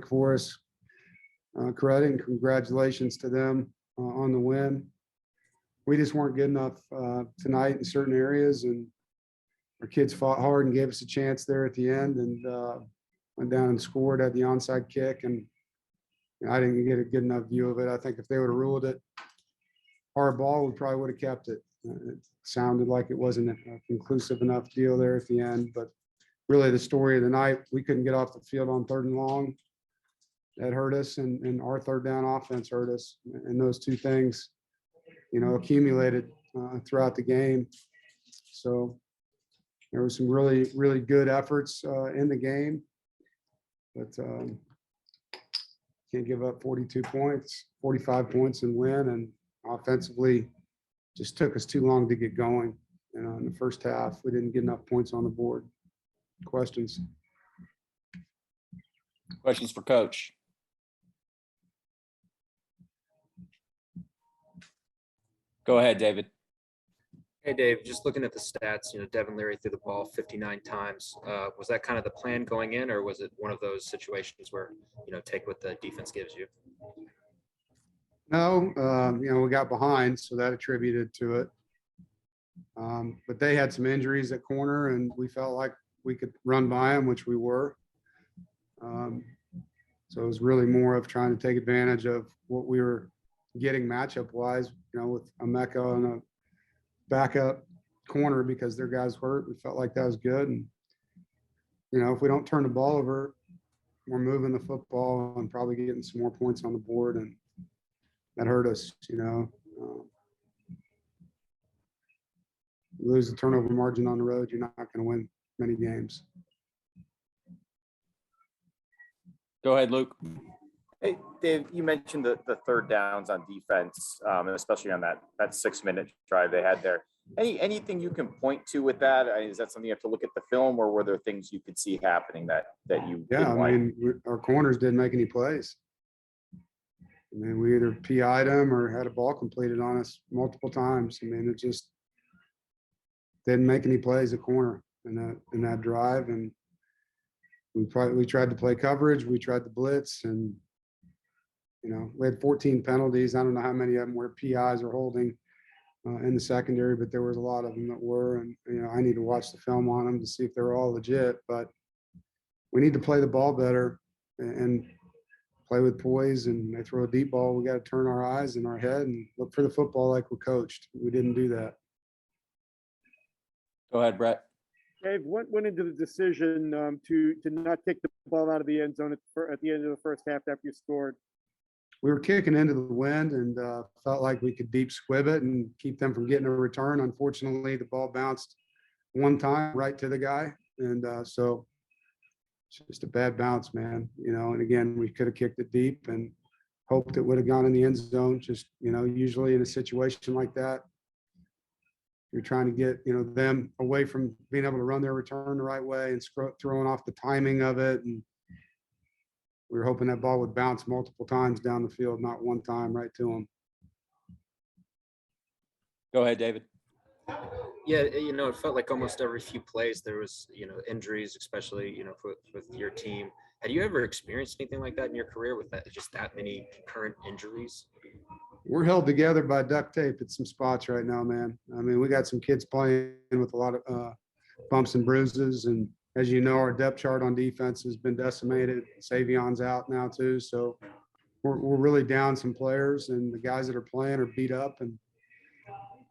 for us. Credit and congratulations to them on the win. We just weren't good enough tonight in certain areas, and our kids fought hard and gave us a chance there at the end, and went down and scored at the onside kick. And I didn't get a good enough view of it. I think if they would have ruled it hard ball, we probably would have kept it. It sounded like it wasn't a conclusive enough deal there at the end, but really the story of the night, we couldn't get off the field on 3rd and long. That hurt us, and our 3rd down offense hurt us. And those two things, accumulated throughout the game. So there were some really, really good efforts in the game, but can't give up 42 points, 45 points and win. And offensively, just took us too long to get going. In the first half, we didn't get enough points on the board. Questions? Questions for Coach? Go ahead, David. Hey, Dave, just looking at the stats, Devin Leary threw the ball 59 times. Was that kind of the plan going in, or was it one of those situations where, take what the defense gives you? No, we got behind, so that attributed to it. But they had some injuries at corner, and we felt like we could run by them, which we were. So it was really more of trying to take advantage of what we were getting matchup wise, with Emeka and a backup corner because their guys hurt. We felt like that was good. And, if we don't turn the ball over, we're moving the football and probably getting some more points on the board. And that hurt us, lose the turnover margin on the road, you're not going to win many games. Go ahead, Luke. Hey, Dave, you mentioned the 3rd downs on defense, and especially on that 6-minute drive they had there. Anything you can point to with that? Is that something you have to look at the film, or were there things you could see happening that you didn't like? Our corners didn't make any plays. We either PI'd them or had a ball completed on us multiple times. It just didn't make any plays at corner in that drive. And we tried to play coverage. We tried to blitz, and we had 14 penalties. I don't know how many of them were PIs or holding in the secondary, but there was a lot of them that were. And I need to watch the film on them to see if they're all legit. But we need to play the ball better and play with poise. And they throw a deep ball, we got to turn our eyes and our head and look for the football like we're coached. We didn't do that. Go ahead, Brett. Dave, what went into the decision to not kick the ball out of the end zone at the end of the first half after you scored? We were kicking into the wind and felt like we could deep squib it and keep them from getting a return. Unfortunately, the ball bounced one time right to the guy. And so it's just a bad bounce, man. And again, we could have kicked it deep and hoped it would have gone in the end zone. Just, usually in a situation like that, you're trying to get, them away from being able to run their return the right way and throwing off the timing of it. And we were hoping that ball would bounce multiple times down the field, not one time right to them. Go ahead, David. Yeah, it felt like almost every few plays there was, injuries, especially, with your team. Had you ever experienced anything like that in your career with that many concurrent injuries? We're held together by duct tape at some spots right now, man. We got some kids playing with a lot of bumps and bruises. And as you know, our depth chart on defense has been decimated. Savion's out now too. So we're really down some players, and the guys that are playing are beat up, and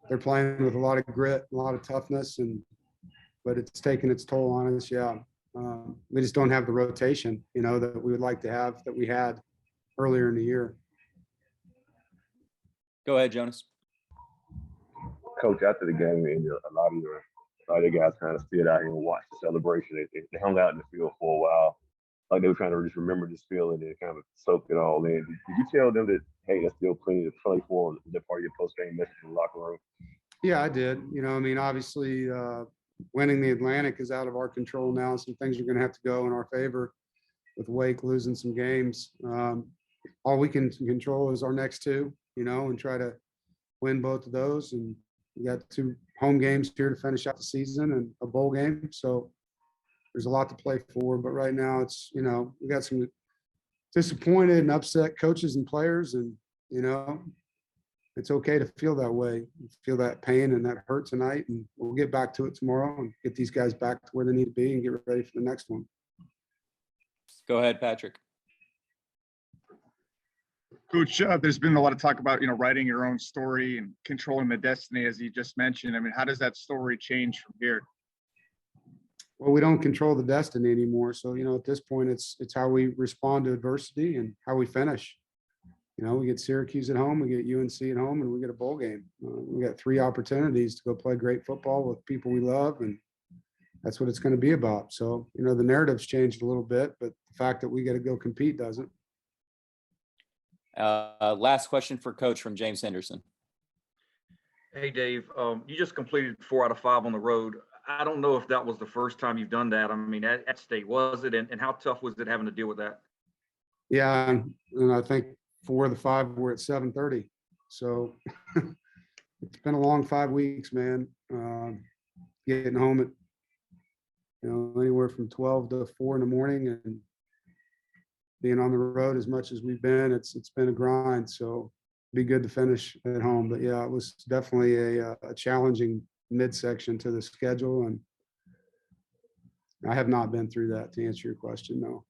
they're playing with a lot of grit, a lot of toughness, but it's taking its toll on us. Yeah. We just don't have the rotation, that we would like to have that we had earlier in the year. Go ahead, Jonas. Coach, after the game, a lot of the guys kind of stood out here and watched the celebration. They hung out in the field for a while, like they were trying to just remember this feeling and kind of soak it all in. Did you tell them that, hey, there's still plenty to play for, and they're part of your post-game message in the locker room? Yeah, I did. Obviously, winning the Atlantic is out of our control now. Some things are going to have to go in our favor with Wake losing some games. All we can control is our next two, and try to win both of those. And we got 2 home games here to finish out the season and a bowl game. So there's a lot to play for. But right now it's, we got some disappointed and upset coaches and players, and it's okay to feel that way, feel that pain and that hurt tonight, and we'll get back to it tomorrow and get these guys back to where they need to be and get ready for the next one. Go ahead, Patrick. Coach, there's been a lot of talk about, writing your own story and controlling the destiny, as you just mentioned. I mean, how does that story change from here? Well, we don't control the destiny anymore. So, at this point, it's how we respond to adversity and how we finish. We get Syracuse at home, we get UNC at home, and we get a bowl game. We got 3 opportunities to go play great football with people we love, and that's what it's going to be about. So, the narrative's changed a little bit, but the fact that we got to go compete doesn't. Last question for Coach from James Henderson. Hey, Dave, you just completed 4 out of 5 on the road. I don't know if that was the first time you've done that. I mean, at state, was it? And how tough was it having to deal with that? Yeah, and I think 4 of the 5 were at 7:30. So it's been a long 5 weeks, man. Getting home at anywhere from 12 to 4 in the morning, and being on the road as much as we've been, it's been a grind. So it'd be good to finish at home. But yeah, it was definitely a challenging midsection to the schedule, and I have not been through that, to answer your question. No.